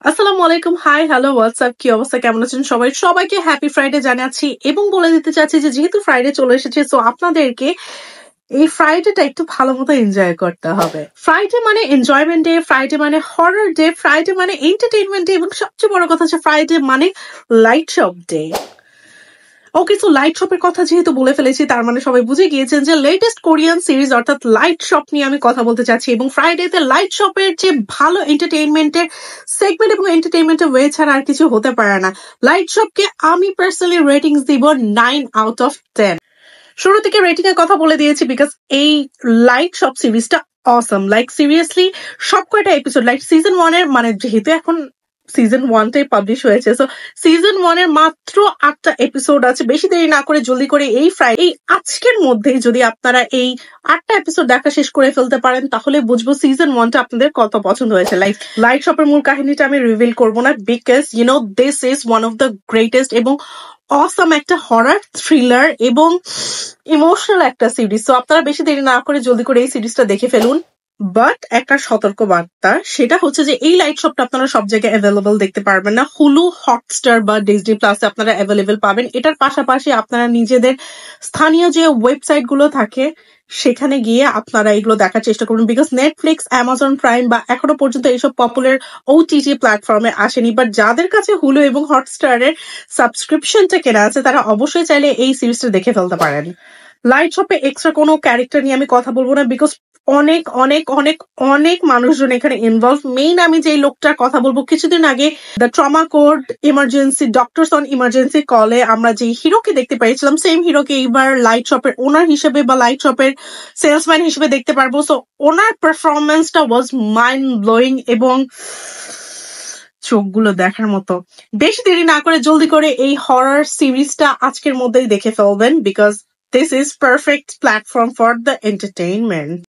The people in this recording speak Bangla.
আসসালামু আলাইকুম, হাই, হ্যালো, হোয়াটসঅ্যাপ, কি অবস্থা, কেমন আছেন সবাই? সবাইকে হ্যাপি ফ্রাইডে জানাচ্ছি এবং বলে দিতে চাচ্ছি যে যেহেতু ফ্রাইডে চলে এসেছে, সো আপনাদেরকে এই ফ্রাইডেটা একটু ভালো মতো এনজয় করতে হবে। ফ্রাইডে মানে এনজয়মেন্ট ডে, ফ্রাইডে মানে হরর ডে, ফ্রাইডে মানে এন্টারটেইনমেন্ট ডে এবং সবচেয়ে বড় কথা হচ্ছে ফ্রাইডে মানে লাইট শপ ডে। ওকে, সো লাইট শপের কথা যেহেতু বলে ফেলেছি, তার মানে সবাই বুঝে গিয়েছেন যে লেটেস্ট কোরিয়ান সিরিজ অর্থাৎ লাইট শপ নিয়ে আমি কথা বলতে চাচ্ছি। এবং ফ্রাইডেতে লাইট শপের যে ভালো এন্টারটেইনমেন্টের সেগমেন্ট এবং এন্টারটেইনমেন্টের ওয়ে ছাড়া আর কিছু হতে পারে না। লাইট শপকে আমি পার্সোনালি রেটিংস দিব 9/10। শুরু থেকে রেটিং এর কথা বলে দিয়েছি বিকজ এই লাইট শপ সিরিজটা অসম। লাইক সিরিয়াসলি সব কয়টা এপিসোড লাইক সিজন 1 এর মানে যেহেতু এখন সিজন 1টাই পাবলিশ হয়েছে, সো সিজন 1 এর মাত্র 8টা এপিসোড আছে। বেশি দেরি না করে জলদি করে এই আজকের মধ্যেই যদি আপনারা এই 8টা এপিসোড দেখা শেষ করে ফেলতে পারেন তাহলে বুঝবো সিজন 1টা আপনাদের কত পছন্দ হয়েছে। লাইক লাইট শপের মূল কাহিনীটা আমি রিভিল করবো না because this is one of the greatest এবং অসম একটা হরর থ্রিলার এবং ইমোশনাল একটা সিরিজ। তো আপনারা বেশি দেরি না করে জলদি করে এই সিরিজটা দেখে ফেলুন। বাট একটা সতর্ক বার্তা, সেটা হচ্ছে যে এই লাইট শপটা আপনারা সব জায়গায় অ্যাভেলেবল দেখতে পারবেন না। হুলু, হটস্টার বা ডিজনি প্লাসে আপনারা অ্যাভেলেবল পাবেন। এটার পাশাপাশি আপনারা নিজেদের স্থানীয় যে ওয়েবসাইট গুলো থাকে সেখানে গিয়ে আপনারা এগুলো দেখার চেষ্টা করুন বিকজ নেটফ্লিক্স, অ্যামাজন প্রাইম বা এখনো পর্যন্ত এইসব পপুলার ওটিটি প্ল্যাটফর্মে আসেনি। বাট যাদের কাছে হুলু এবং হটস্টারের সাবস্ক্রিপশনটা কেনা আছে তারা অবশ্যই চাইলে এই সিরিজটা দেখে ফেলতে পারেন। লাইট শপে এক্সট্রা কোনো ক্যারেক্টার নিয়ে আমি কথা বলবো না বিকজ অনেক অনেক অনেক অনেক মানুষজন এখানে ইনভলভ। মেইন আমি যে লোকটার কথা বলবো, কিছুদিন আগে the trauma code emergency doctors on emergency কলে আমরা যে হিরোকে দেখতে পেয়েছিলাম, সেম হিরোকে এইবার লাইট শপের ওনার হিসেবে বা লাইট শপের সেলসম্যান হিসেবে দেখতে পারবো। সো ওনার পারফরমেন্সটা ওয়াজ মাইন্ড ব্লোয়িং এবং চোখগুলো দেখার মতো। বেশি দেরি না করে জলদি করে এই হরর সিরিজটা আজকের মধ্যেই দেখে ফেলবেন because this is perfect platform for the entertainment.